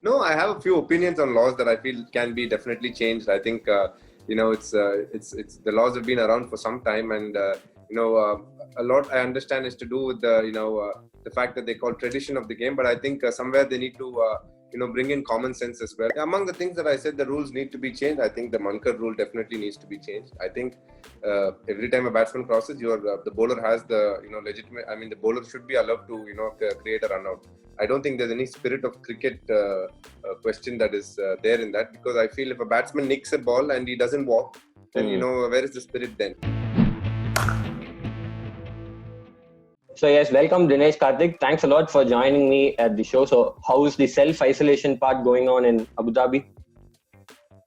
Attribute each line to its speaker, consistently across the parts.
Speaker 1: No, I have a few opinions on laws that I feel can be definitely changed. I think it's the laws have been around for some time, and a lot I understand is to do with the fact that they call tradition of the game. But I think somewhere they need to bring in common sense as well. Among the things that I said, the rules need to be changed. I think the Mankar rule definitely needs to be changed. I think every time a batsman crosses, the bowler has the legitimate. I mean, the bowler should be allowed to create a run out. I don't think there's any spirit of cricket question that is there in that, because I feel if a batsman nicks a ball and he doesn't walk, then where is the spirit then?
Speaker 2: So yes, welcome Dinesh Karthik. Thanks a lot for joining me at the show. So how's the self-isolation part going on in Abu Dhabi?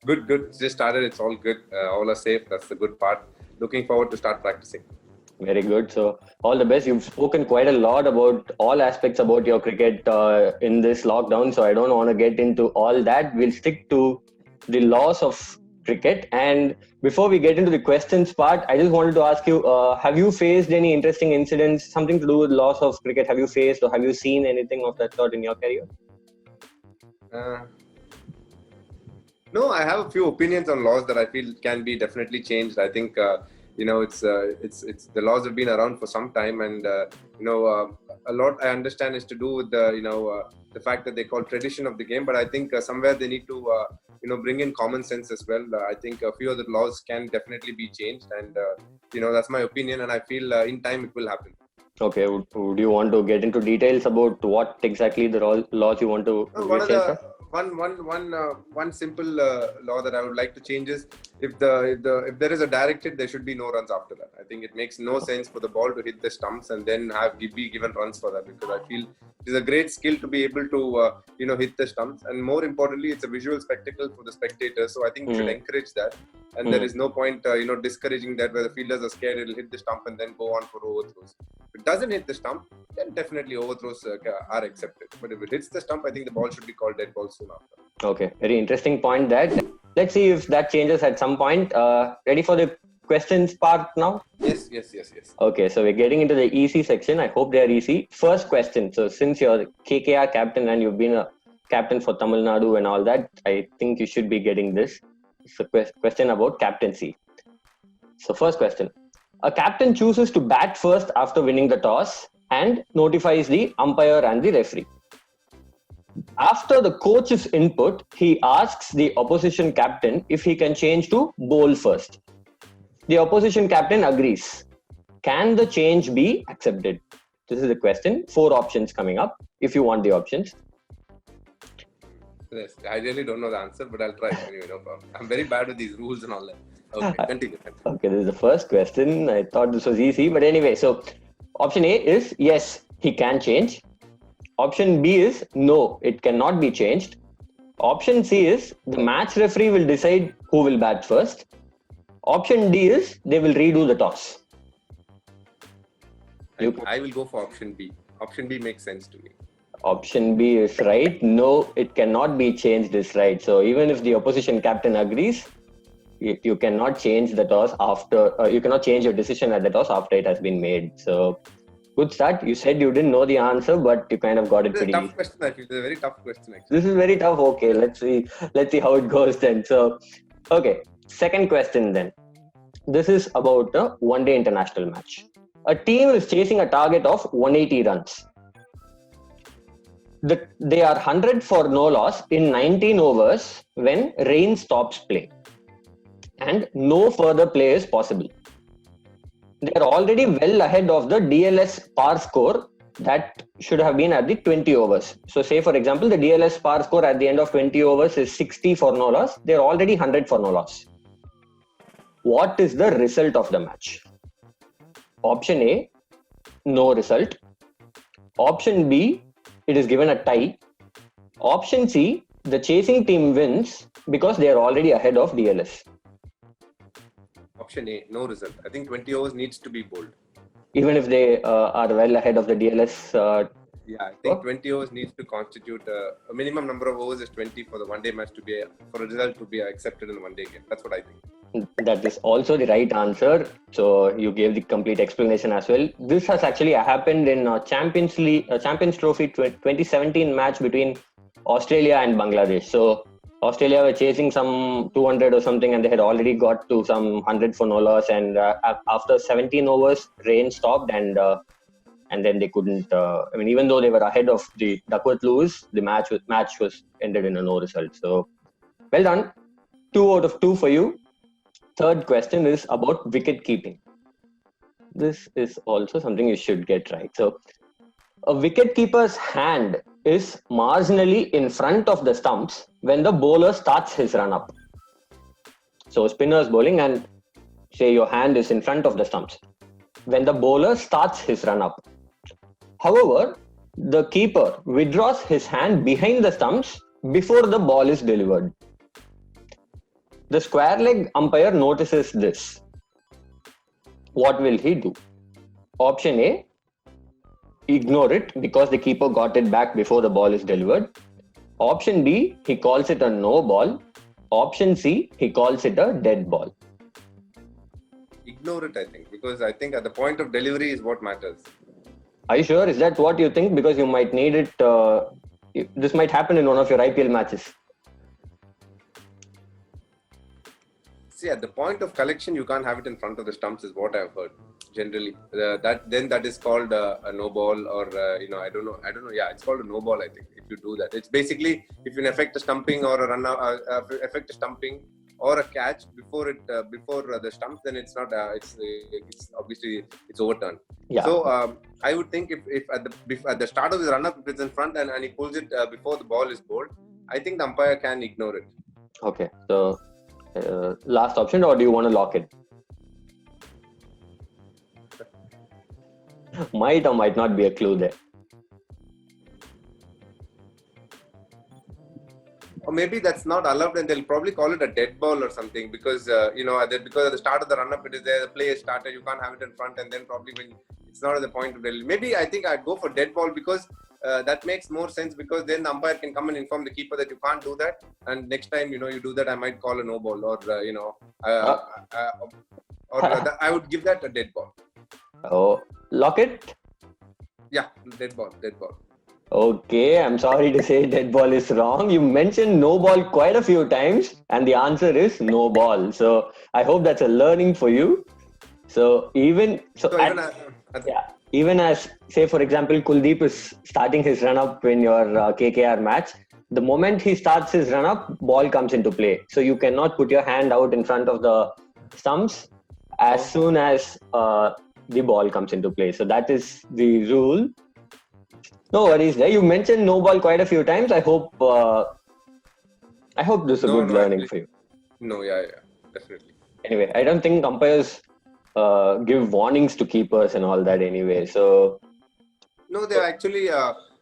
Speaker 1: Good. Just started. It's all good. All are safe. That's the good part. Looking forward to start practicing.
Speaker 2: Very good. So all the best. You've spoken quite a lot about all aspects about your cricket in this lockdown. So I don't want to get into all that. We'll stick to the laws of cricket. And before we get into the questions part, I just wanted to ask you, have you faced any interesting incidents, something to do with laws of cricket? Have you faced or have you seen anything of that sort in your career?
Speaker 1: No, I have a few opinions on laws that I feel can be definitely changed. I think it's the laws have been around for some time, and a lot I understand is to do with the fact that they call tradition of the game. But I think somewhere they need to bring in common sense as well. I think a few of the laws can definitely be changed, and that's my opinion, and I feel in time it will happen.
Speaker 2: Okay, would you want to get into details about what exactly the laws you want to change?
Speaker 1: One simple law that I would like to change is if there is a direct hit, there should be no runs after that. I think it makes no sense for the ball to hit the stumps and then be given runs for that, because I feel it is a great skill to be able to hit the stumps, and more importantly, it's a visual spectacle for the spectators. So I think we should encourage that, and there is no point discouraging that, where the fielders are scared it'll hit the stump and then go on for overthrows. If it doesn't hit the stump, then definitely overthrows are accepted. But if it hits the stump, I think the ball should be called dead ball soon after.
Speaker 2: Okay, very interesting point that. Let's see if that changes at some point. Ready for the questions part now?
Speaker 1: Yes.
Speaker 2: Okay, so we're getting into the easy section. I hope they are easy. First question. So since you're KKR captain and you've been a captain for Tamil Nadu and all that, I think you should be getting this. It's a question about captaincy. So first question. A captain chooses to bat first after winning the toss and notifies the umpire and the referee. After the coach's input, he asks the opposition captain if he can change to bowl first. The opposition captain agrees. Can the change be accepted? This is the question. 4 options coming up if you want the options.
Speaker 1: Yes, I really don't know the answer, but I'll try anyway. No problem. I'm very bad with these rules and all that. Okay, continue.
Speaker 2: Okay, this is the first question. I thought this was easy, but anyway. So option A is yes, he can change. Option B is no, it cannot be changed. Option C is the match referee will decide who will bat first. Option D is they will redo the toss.
Speaker 1: I will go for option B. Option B makes sense to me.
Speaker 2: Option B is right. No, it cannot be changed is right. So even if the opposition captain agrees, you cannot change the toss after, you cannot change your decision at the toss after it has been made. So good start. You said you didn't know the answer, but you kind of got it pretty easy.
Speaker 1: Tough question. I feel it's a very tough question. Actually.
Speaker 2: This is very tough. Okay, let's see how it goes then. So, okay, second question then. This is about a one-day international match. A team is chasing a target of 180 runs. They are 100 for no loss in 19 overs when rain stops play, and no further play is possible. They are already well ahead of the DLS par score that should have been at the 20 overs. So say for example, the DLS par score at the end of 20 overs is 60 for no loss. They are already 100 for no loss. What is the result of the match? Option A, no result. Option B, it is given a tie. Option C, the chasing team wins because they are already ahead of DLS.
Speaker 1: Option A, no result. I think 20 overs needs to be bowled.
Speaker 2: Even if they are well ahead of the DLS?
Speaker 1: Yeah, I think 20 overs needs to constitute a minimum number of overs is 20 for the one-day match to be, for a result to be accepted in the one-day game. That's what I think.
Speaker 2: That is also the right answer. So you gave the complete explanation as well. This has actually happened in Champions Trophy 2017 match between Australia and Bangladesh. So Australia were chasing some 200 or something, and they had already got to some 100 for no loss. And after 17 overs, rain stopped, and then they couldn't. Even though they were ahead of the Duckworth Lewis, the match was ended in a no result. So well done, 2 out of 2 for you. Third question is about wicket keeping. This is also something you should get right. So a wicket keeper's hand is marginally in front of the stumps when the bowler starts his run up. So spinner's bowling, and say your hand is in front of the stumps when the bowler starts his run up. However, the keeper withdraws his hand behind the stumps before the ball is delivered. The square leg umpire notices this. What will he do? Option A, ignore it because the keeper got it back before the ball is delivered. Option B, he calls it a no ball. Option C, he calls it a dead ball.
Speaker 1: Ignore it, I think, because I think at the point of delivery is what matters.
Speaker 2: Are you sure? Is that what you think? Because you might need it. This might happen in one of your IPL matches.
Speaker 1: See, at the point of collection, you can't have it in front of the stumps, is what I've heard. Generally, that is called a no ball, or I don't know. Yeah, it's called a no ball. I think if you do that, it's basically if you affect a stumping or a run out, affect a stumping or a catch before the stumps, then it's not. It's obviously it's overturned.
Speaker 2: Yeah.
Speaker 1: So I would think if at the start of his run up, if it's in front and he pulls it before the ball is bowled, I think the umpire can ignore it.
Speaker 2: Okay. So last option, or do you want to lock it? Might or might not be a clue there.
Speaker 1: Or maybe that's not allowed, and they'll probably call it a dead ball or something because because at the start of the run up it is there, the play is started, you can't have it in front, and then probably when it's not at the point of delivery. Maybe I think I'd go for dead ball because that makes more sense, because then the umpire can come and inform the keeper that you can't do that, and next time you do that, I might call a no ball, or I would give that a dead ball.
Speaker 2: Oh, lock it?
Speaker 1: Yeah, dead ball.
Speaker 2: Okay, I'm sorry to say dead ball is wrong. You mentioned no ball quite a few times, and the answer is no ball. So I hope that's a learning for you. Even as, say, for example, Kuldeep is starting his run up in your KKR match, the moment he starts his run up, ball comes into play. So you cannot put your hand out in front of the stumps as soon as the ball comes into play. So that is the rule. No worries there. You mentioned no ball quite a few times. I hope this is a good learning for you.
Speaker 1: No, yeah, definitely.
Speaker 2: Anyway, I don't think umpires give warnings to keepers and all that anyway. So
Speaker 1: no, they actually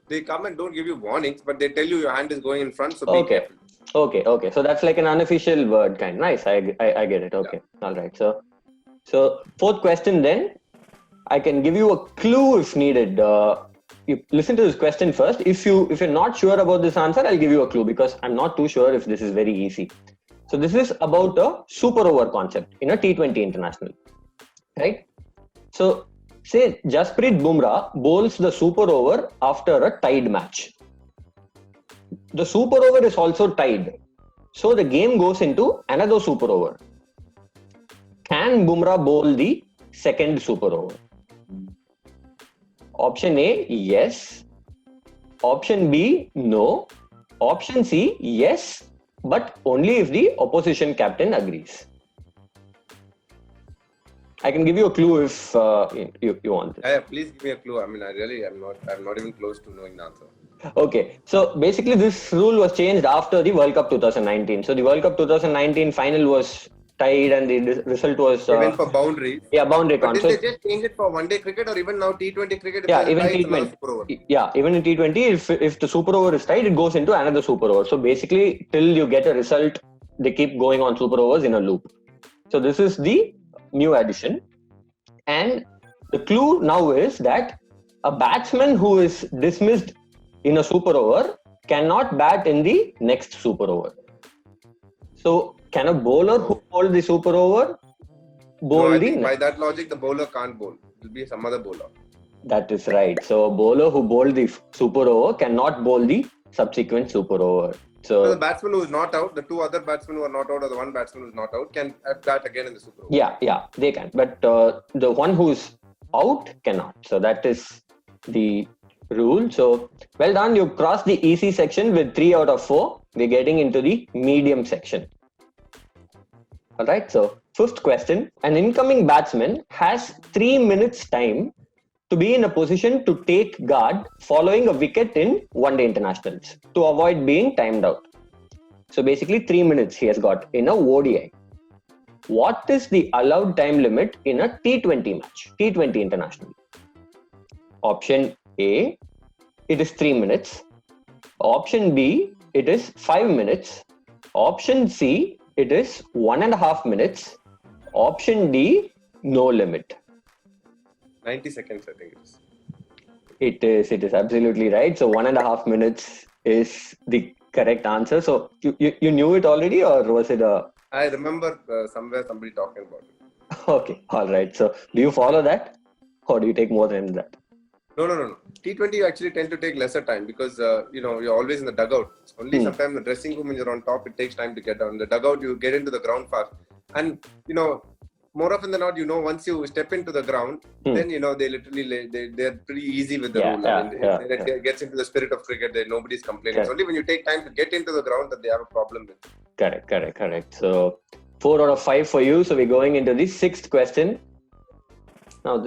Speaker 1: they come and don't give you warnings, but they tell you your hand is going in front. So be careful.
Speaker 2: Okay. So that's like an unofficial word kind. Nice. I get it. Okay. Yeah. All right. So fourth question then. I can give you a clue if needed. You listen to this question first. If you're not sure about this answer, I'll give you a clue because I'm not too sure if this is very easy. So this is about a super over concept in a T20 international, right? So say Jasprit Bumrah bowls the super over after a tied match. The super over is also tied. So the game goes into another super over. Can Bumrah bowl the second super over? Option A, yes. Option B, no. Option C, yes, but only if the opposition captain agrees. I can give you a clue if you want this.
Speaker 1: Yeah, please give me a clue. I'm not even close to knowing the answer.
Speaker 2: Okay, so basically this rule was changed after the World Cup 2019. So the World Cup 2019 final was tied and the result was...
Speaker 1: They went for boundary.
Speaker 2: Yeah, boundary count.
Speaker 1: But did they just change it for one-day cricket or even now T20 cricket?
Speaker 2: Yeah, even T20. Yeah, even in T20, if the super over is tied, it goes into another super over. So basically, till you get a result, they keep going on super overs in a loop. So this is the new addition. And the clue now is that a batsman who is dismissed in a super over cannot bat in the next super over. So can a bowler who bowled the super over bowl
Speaker 1: by that logic, the bowler can't bowl. It will be some other bowler.
Speaker 2: That is right. So a bowler who bowled the super over cannot bowl the subsequent super over.
Speaker 1: So the
Speaker 2: So
Speaker 1: batsman who is not out, the two other batsmen who are not out, or the one batsman who is not out, can bat again in the super over.
Speaker 2: yeah, they can. But the one who's out cannot. So that is the rule. So well done. You crossed the easy section with 3 out of 4. We're getting into the medium section. All right. So fifth question: an incoming batsman has 3 minutes time to be in a position to take guard following a wicket in one-day internationals to avoid being timed out. So basically 3 minutes he has got in a ODI. What is the allowed time limit in a T20 match, T20 international? Option A, it is 3 minutes. Option B, it is 5 minutes. Option C, it is 1.5 minutes. Option D, no limit.
Speaker 1: 90 seconds, I think it is.
Speaker 2: It is absolutely right. So 1.5 minutes is the correct answer. So you knew it already, or was it a...
Speaker 1: I remember somewhere somebody talking about it.
Speaker 2: Okay, all right. So do you follow that, or do you take more than that?
Speaker 1: No. T20 you actually tend to take lesser time because you're always in the dugout. Only sometimes the dressing room when you're on top, it takes time to get down. The dugout, you get into the ground fast, and more often than not, once you step into the ground, then they literally they're pretty easy with the rule. It gets into the spirit of cricket. Nobody's complaining. It's only when you take time to get into the ground that they have a problem with.
Speaker 2: Correct. So 4 out of 5 for you. So we're going into the sixth question. Now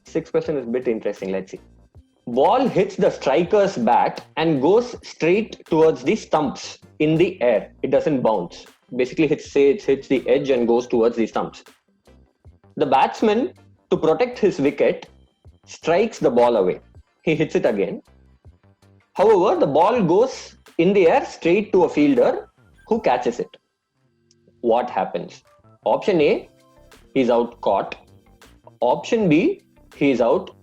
Speaker 2: sixth question is a bit interesting. Let's see. Ball hits the striker's bat and goes straight towards the stumps in the air. It doesn't bounce. Basically, it hits the edge and goes towards the stumps. The batsman, to protect his wicket, strikes the ball away. He hits it again. However, the ball goes in the air straight to a fielder who catches it. What happens? Option A, he's out caught. Option B, he's out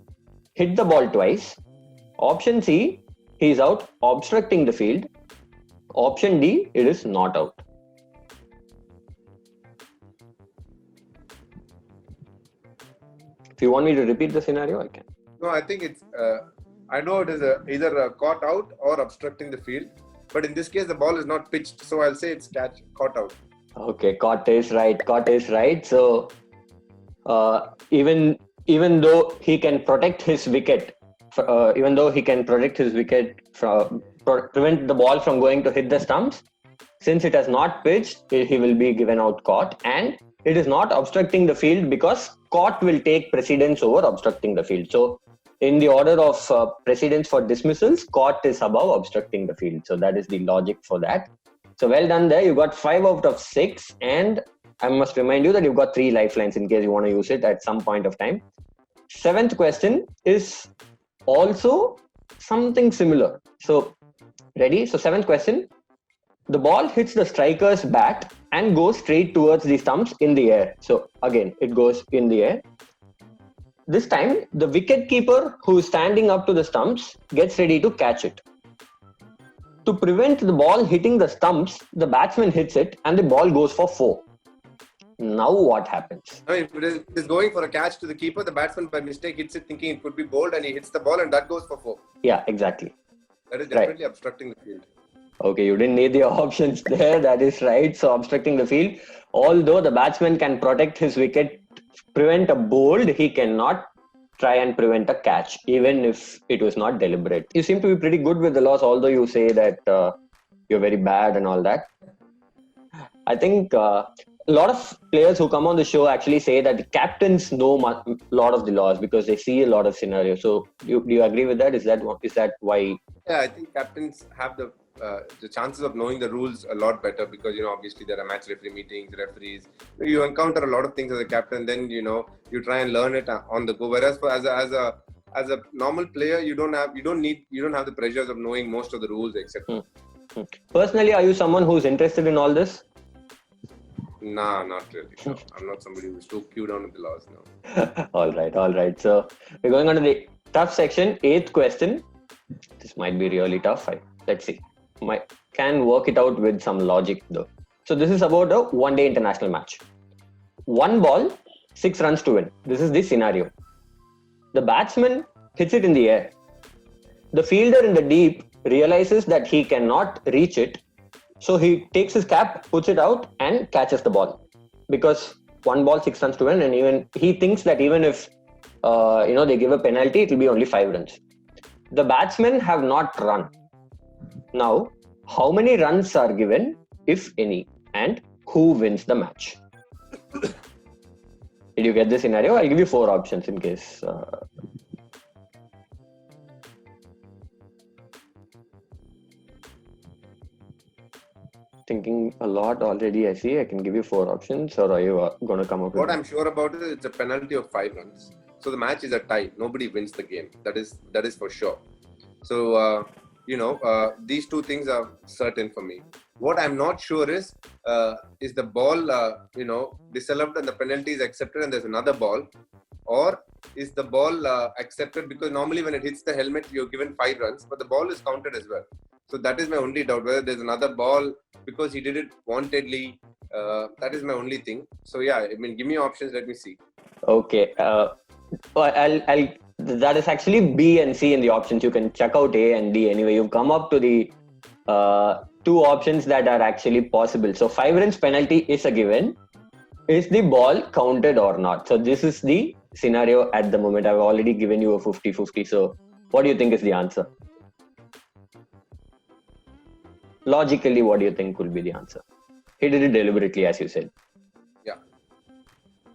Speaker 2: hit the ball twice. Option C, he's out obstructing the field. Option D, it is not out. If you want me to repeat the scenario, I can.
Speaker 1: No, I think it's. I know it is either caught out or obstructing the field, but in this case the ball is not pitched, so I'll say it's caught out.
Speaker 2: Okay, caught is right. So even though he can protect his wicket, prevent the ball from going to hit the stumps, since it has not pitched, he will be given out caught, and it is not obstructing the field because caught will take precedence over obstructing the field. So in the order of precedence for dismissals, caught is above obstructing the field. So that is the logic for that. So well done there. You got 5 out of 6, and I must remind you that you've got 3 lifelines in case you want to use it at some point of time. 7th question is also something similar. So ready? So 7th question. The ball hits the striker's bat and goes straight towards the stumps in the air. So again, it goes in the air. This time, the wicket keeper who is standing up to the stumps gets ready to catch it. To prevent the ball hitting the stumps, the batsman hits it and the ball goes for 4. Now what happens?
Speaker 1: No, if it is going for a catch to the keeper, the batsman by mistake hits it thinking it could be bowled, and he hits the ball and that goes for 4.
Speaker 2: Yeah, exactly.
Speaker 1: That is definitely obstructing the field.
Speaker 2: Okay, you didn't need the options there. That is right. So obstructing the field. Although the batsman can protect his wicket, prevent a bowled, he cannot try and prevent a catch, even if it was not deliberate. You seem to be pretty good with the laws, although you say that you're very bad and all that. I think a lot of players who come on the show actually say that the captains know a lot of the laws because they see a lot of scenarios. So do you agree with that? Is that why?
Speaker 1: Yeah, I think captains have the chances of knowing the rules a lot better because obviously there are match referee meetings, referees. You encounter a lot of things as a captain. Then you try and learn it on the go. Whereas as a normal player, you don't have the pressures of knowing most of the rules, etc.
Speaker 2: Personally, are you someone who's interested in all this?
Speaker 1: Nah, not really. No. I'm not somebody who's too queued on with the laws. No.
Speaker 2: All right. So we're going on to the tough section. 8th question. This might be really tough. Let's see. Can work it out with some logic though. So this is about a one-day international match. 1 ball, 6 runs to win. This is the scenario. The batsman hits it in the air. The fielder in the deep realizes that he cannot reach it. So he takes his cap, puts it out, and catches the ball. Because 1 ball, 6 runs to win, and even he thinks that even if they give a penalty, it will be only 5 runs. The batsmen have not run. Now, how many runs are given, if any, and who wins the match? Did you get the scenario? I'll give you 4 options in case. Thinking a lot already, I see. I can give you 4 options, or are you going to come up with
Speaker 1: what I'm sure about it? It's a penalty of 5 runs. So the match is a tie. Nobody wins the game. That is for sure. So these 2 things are certain for me. What I'm not sure is the ball disallowed and the penalty is accepted and there's another ball, or is the ball accepted because normally when it hits the helmet you're given 5 runs, but the ball is counted as well. So that is my only doubt, whether there's another ball because he did it wantedly. That is my only thing. So yeah, I mean, give me options. Let me see.
Speaker 2: Okay. I'll. That is actually B and C in the options. You can check out A and D anyway. You've come up to the 2 options that are actually possible. So 5 runs penalty is a given. Is the ball counted or not? So this is the scenario at the moment. I've already given you a 50-50. So what do you think is the answer? Logically, what do you think will be the answer? He did it deliberately, as you said.
Speaker 1: Yeah.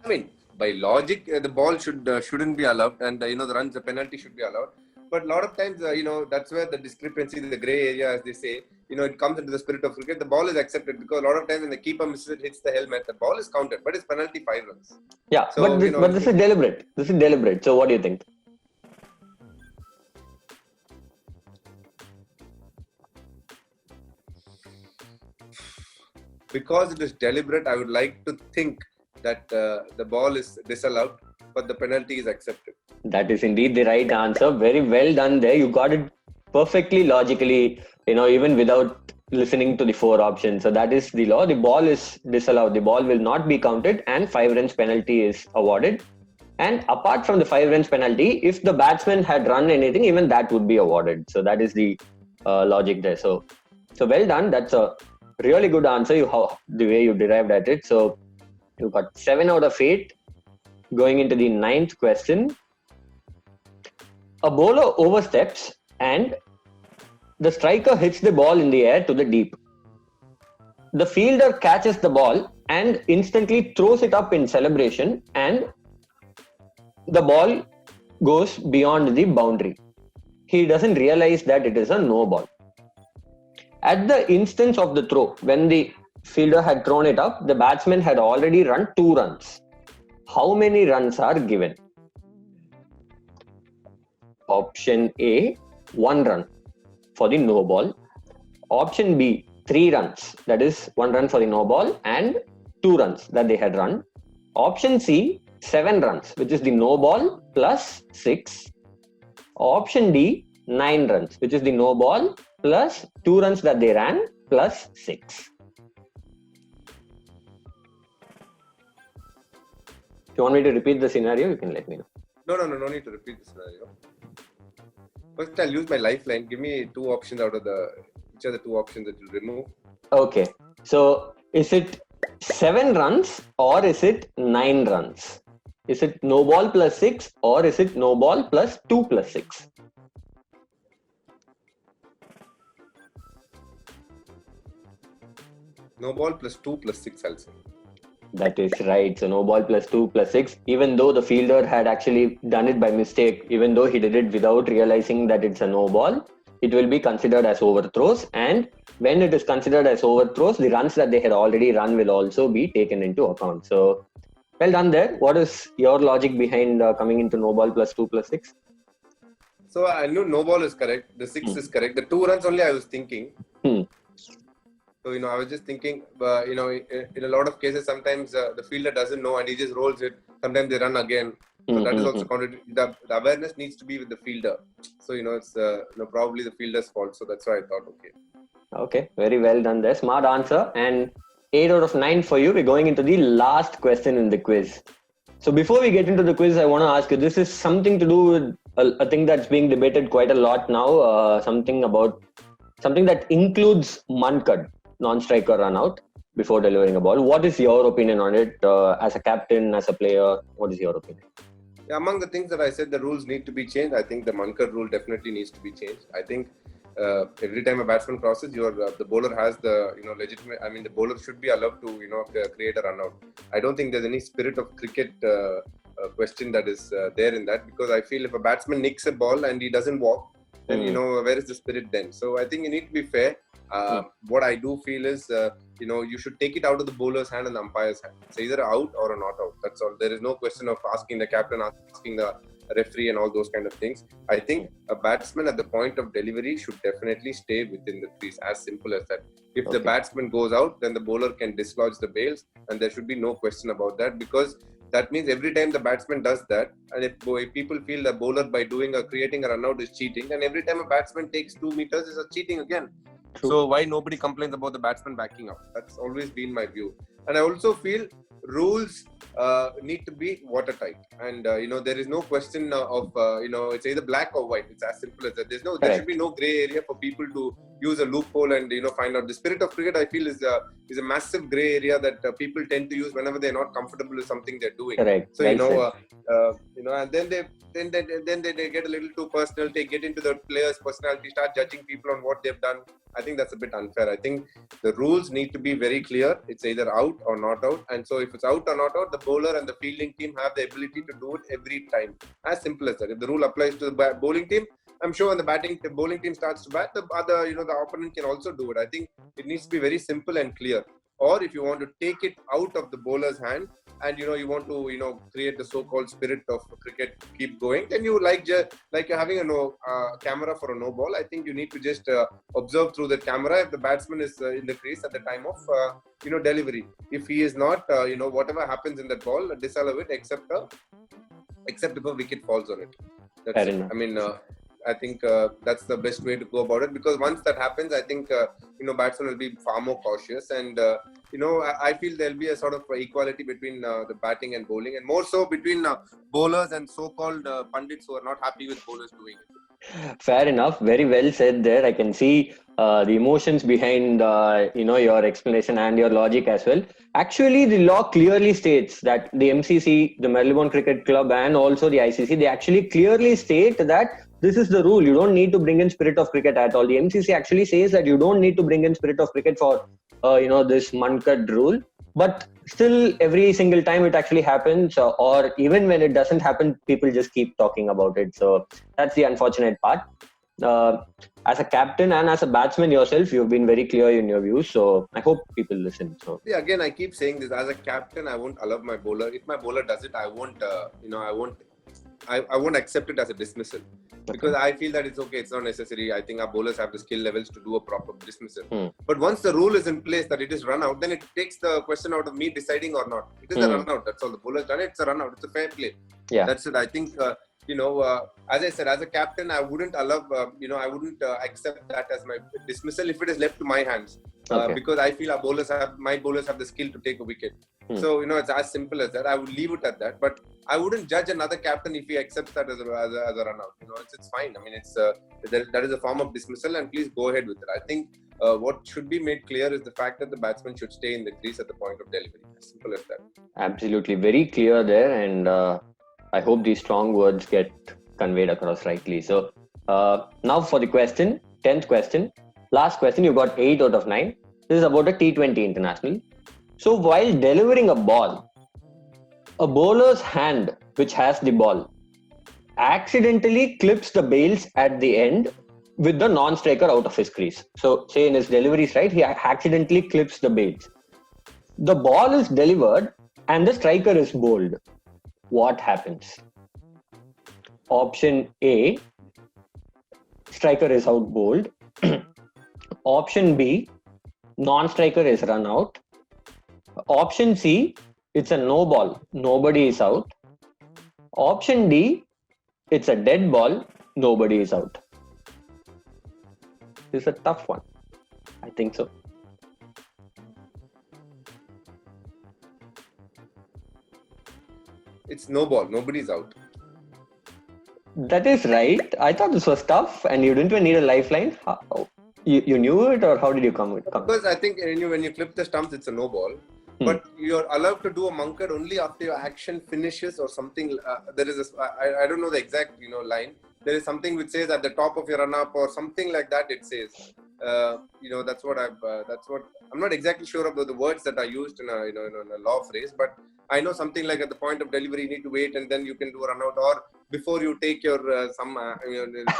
Speaker 1: I mean, by logic, the ball shouldn't be allowed, and the penalty should be allowed. But a lot of times, that's where the discrepancy, the grey area, as they say, it comes into the spirit of cricket. The ball is accepted because a lot of times when the keeper misses it, hits the helmet, the ball is counted, but it's penalty 5 runs.
Speaker 2: Yeah, so, but this is deliberate. This is deliberate. So what do you think?
Speaker 1: Because it is deliberate, I would like to think that the ball is disallowed, but the penalty is accepted.
Speaker 2: That is indeed the right answer. Very well done there. You got it perfectly logically, even without listening to the 4 options. So that is the law. The ball is disallowed. The ball will not be counted and 5 runs penalty is awarded. And apart from the 5 runs penalty, if the batsman had run anything, even that would be awarded. So that is the logic there. So well done. That's a really good answer. The way you derived at it. So you got 7 out of 8. Going into the 9th question. A bowler oversteps and the striker hits the ball in the air to the deep. The fielder catches the ball and instantly throws it up in celebration, and the ball goes beyond the boundary. He doesn't realize that it is a no ball. At the instance of the throw, when the fielder had thrown it up, the batsman had already run 2 runs. How many runs are given? Option A, 1 run for the no ball. Option B, 3 runs. That is 1 run for the no ball and 2 runs that they had run. Option C, 7 runs, which is the no ball plus 6. Option D, 9 runs, which is the no ball plus 2 runs that they ran plus 6. If you want me to repeat the scenario, you can let me know.
Speaker 1: No need to repeat the scenario. First, I'll use my lifeline. Give me 2 options out of which are the 2 options that you'll remove.
Speaker 2: Okay. So, is it 7 runs or is it 9 runs? Is it no ball plus 6 or is it no ball plus 2 plus 6?
Speaker 1: No ball plus 2 plus 6, I'll say.
Speaker 2: That is right. So no ball plus 2 plus 6, even though the fielder had actually done it by mistake, even though he did it without realizing that it's a no ball, it will be considered as overthrows. And when it is considered as overthrows, the runs that they had already run will also be taken into account. So well done there. What is your logic behind coming into no ball plus 2 plus 6?
Speaker 1: So I knew no ball is correct. The 6 is correct. The 2 runs only I was thinking. So, I was just thinking, in a lot of cases, sometimes the fielder doesn't know and he just rolls it. Sometimes they run again. So that is also counted. The awareness needs to be with the fielder. So, it's probably the fielder's fault. So that's why I thought, okay.
Speaker 2: Okay, very well done there. Smart answer. And 8 out of 9 for you. We're going into the last question in the quiz. So before we get into the quiz, I want to ask you, this is something to do with a thing that's being debated quite a lot now, something that includes Mankad, non-striker run out before delivering a ball. What is your opinion on it as a captain, as a player? What is your opinion?
Speaker 1: Yeah, among the things that I said, the rules need to be changed. I think the Mankad rule definitely needs to be changed. I think every time a batsman crosses, the bowler has the legitimate. I mean, the bowler should be allowed to create a run out. I don't think there's any spirit of cricket question that is there in that, because I feel if a batsman nicks a ball and he doesn't walk, then where is the spirit then? So I think you need to be fair. What I do feel is you should take it out of the bowler's hand and the umpire's hand. It's either out or a not out. That's all. There is no question of asking the captain, asking the referee and all those kind of things. I think a batsman at the point of delivery should definitely stay within the crease. As simple as that. If the batsman goes out, then the bowler can dislodge the bales, and there should be no question about that, because that means every time the batsman does that, and if people feel the bowler by creating a run out is cheating, and every time a batsman takes 2 meters is a cheating again. True. So why nobody complains about the batsman backing up? That's always been my view. And I also feel rules need to be watertight, and there is no question of it's either black or white. It's as simple as that. There should be no gray area for people to use a loophole and find out. The spirit of cricket, I feel, is a massive gray area that people tend to use whenever they're not comfortable with something they're doing.
Speaker 2: Correct.
Speaker 1: So and then they get a little too personal. They get into the player's personality, start judging people on what they've done. I think that's a bit unfair. I think the rules need to be very clear. It's either out or not out. And so if it's out or not out, the bowler and the fielding team have the ability to do it every time. As simple as that. If the rule applies to the bowling team, I'm sure when the bowling team starts to bat, the opponent can also do it. I think it needs to be very simple and clear. Or if you want to take it out of the bowler's hand, and you want to create the so-called spirit of cricket, keep going, then you like you're having a camera for a no ball. I think you need to just observe through the camera if the batsman is in the crease at the time of delivery. If he is not, whatever happens in that ball, disallow it except if a wicket falls on it. That's it. I mean, I think that's the best way to go about it, because once that happens, I think batsmen will be far more cautious, and I feel there'll be a sort of equality between the batting and bowling, and more so between bowlers and so-called pundits who are not happy with bowlers doing it.
Speaker 2: Fair enough. Very well said there. I can see the emotions behind your explanation and your logic as well. Actually, the law clearly states that the MCC, the Marylebone Cricket Club, and also the ICC, they actually clearly state that this is the rule. You don't need to bring in spirit of cricket at all. The MCC actually says that you don't need to bring in spirit of cricket for this Mankad rule. But still, every single time it actually happens, or even when it doesn't happen, people just keep talking about it. So that's the unfortunate part. As a captain and as a batsman yourself, you've been very clear in your views. So I hope people listen. So
Speaker 1: yeah, again, I keep saying this. As a captain, I won't allow my bowler. If my bowler does it, I won't accept it as a dismissal, because I feel that it's okay. It's not necessary. I think our bowlers have the skill levels to do a proper dismissal. But once the rule is in place that it is run out, then it takes the question out of me deciding or not. It is a run out. That's all. The bowler's done it. It's a run out. It's a fair play.
Speaker 2: Yeah.
Speaker 1: That's it. I think, as I said, as a captain, I wouldn't allow, I wouldn't accept that as my dismissal if it is left to my hands. Because I feel my bowlers have the skill to take a wicket. So, it's as simple as that. I would leave it at that. But I wouldn't judge another captain if he accepts that as a run out. It's fine. I mean, that is a form of dismissal, and please go ahead with it. I think what should be made clear is the fact that the batsman should stay in the crease at the point of delivery. As simple as that.
Speaker 2: Absolutely. Very clear there. And I hope these strong words get conveyed across rightly. So now for the 10th question. Last question, you got 8 out of 9. This is about a T20 international. So while delivering a ball, a bowler's hand, which has the ball, accidentally clips the bails at the end with the non-striker out of his crease. So say in his deliveries, right, he accidentally clips the bails. The ball is delivered and the striker is bowled. What happens? Option A, striker is out bowled. Option B, non-striker is run out. Option C, it's a no ball, nobody is out. Option D, it's a dead ball, nobody is out. This is a tough one. I think so.
Speaker 1: it's no ball. Nobody's out.
Speaker 2: That is right. I thought this was tough, and you didn't even need a lifeline. You knew it, or how did you come?
Speaker 1: Because I think when you clip the stumps, it's a no ball. But you're allowed to do a munkad only after your action finishes or something. There is I don't know the exact line. There is something which says at the top of your run up or something like that. It says that's what I'm not exactly sure about the words that are used in a law phrase, but I know something like at the point of delivery you need to wait and then you can do a run out, or before you take your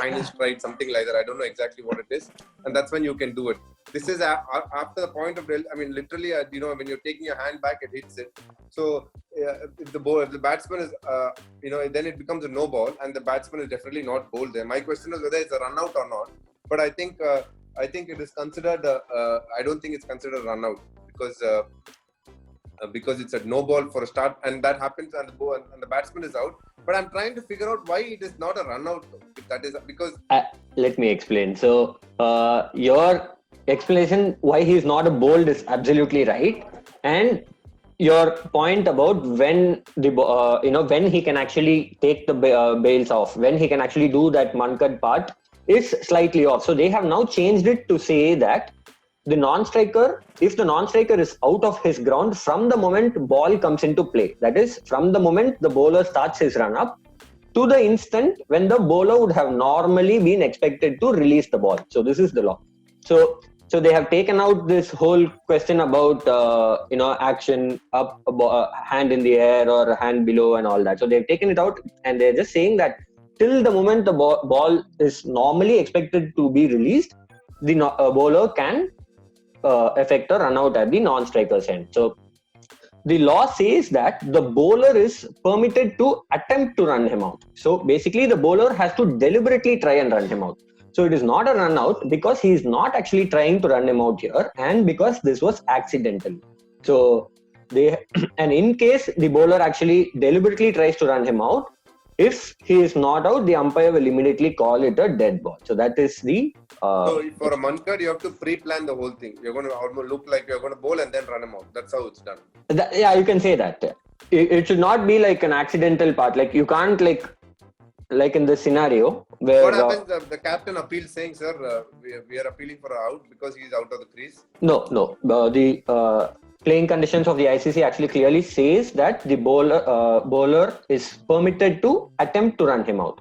Speaker 1: final stride, something like that. I don't know exactly what it is, and that's when you can do it. This is after the point of literally, when you're taking your hand back, it hits it. So if the batsman is, then it becomes a no ball, and the batsman is definitely not bowled there. My question is whether it's a run out or not. But I think it is considered. I don't think it's considered a run out because it's a no ball for a start, and that happens, and the batsman is out. But I'm trying to figure out why it is not a run out. If that is because.
Speaker 2: Let me explain. So your explanation why he is not a bowled is absolutely right, and your point about when when he can actually take the bales off, when he can actually do that munkad part is slightly off. So they have now changed it to say that if the non-striker is out of his ground from the moment ball comes into play, that is from the moment the bowler starts his run up to the instant when the bowler would have normally been expected to release the ball. So this is the law. So they have taken out this whole question about action up, hand in the air or hand below and all that. So they've taken it out, and they're just saying that till the moment the ball is normally expected to be released, the bowler can effect a run out at the non-striker's end. So the law says that the bowler is permitted to attempt to run him out. So basically the bowler has to deliberately try and run him out. So it is not a run out because he is not actually trying to run him out here, and because this was accidental. So and in case the bowler actually deliberately tries to run him out, if he is not out, the umpire will immediately call it a dead ball. So that is the.
Speaker 1: So for a munkad, you have to pre-plan the whole thing. You're going to almost look like you're going to bowl and then run him out. That's how it's done.
Speaker 2: You can say that. It should not be like an accidental part. Like you can't like in this scenario where.
Speaker 1: What happens? The captain appeals saying, "Sir, we are appealing for a out because he is out of the crease."
Speaker 2: No. The playing conditions of the ICC actually clearly says that the bowler is permitted to attempt to run him out.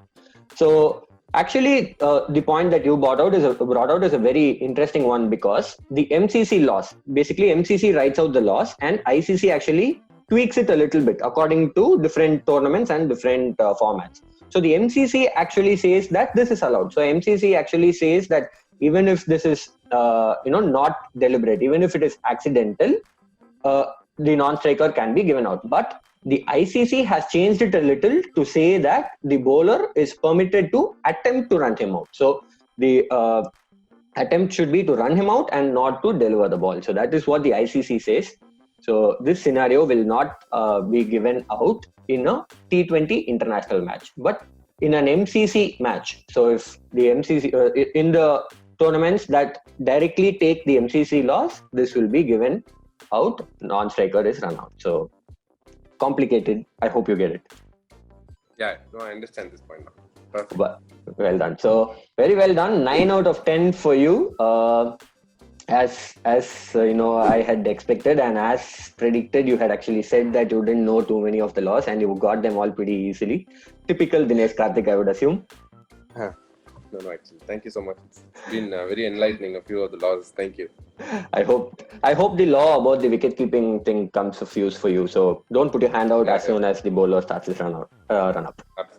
Speaker 2: So actually, the point that you brought out is a very interesting one, because the MCC laws, basically MCC writes out the laws and ICC actually tweaks it a little bit according to different tournaments and different formats. So the MCC actually says that this is allowed. So MCC actually says that even if this is not deliberate, even if it is accidental, the non-striker can be given out. But the ICC has changed it a little to say that the bowler is permitted to attempt to run him out. So the attempt should be to run him out and not to deliver the ball. So that is what the ICC says. So this scenario will not be given out in a T20 international match, but in an MCC match. So if the MCC in the tournaments that directly take the MCC laws, this will be given out. Non-striker is run out. So complicated. I hope you get it.
Speaker 1: Yeah, no, I understand this point now. Perfect.
Speaker 2: Well done. So very well done. 9 out of 10 for you. As I had expected, and as predicted, you had actually said that you didn't know too many of the laws and you got them all pretty easily. Typical Dinesh Karthik, I would assume.
Speaker 1: No, actually, thank you so much. It's been very enlightening, a few of the laws. Thank you.
Speaker 2: I hope the law about the wicket keeping thing comes of use for you. So don't put your hand out as soon as the bowler starts his run up.
Speaker 1: Absolutely.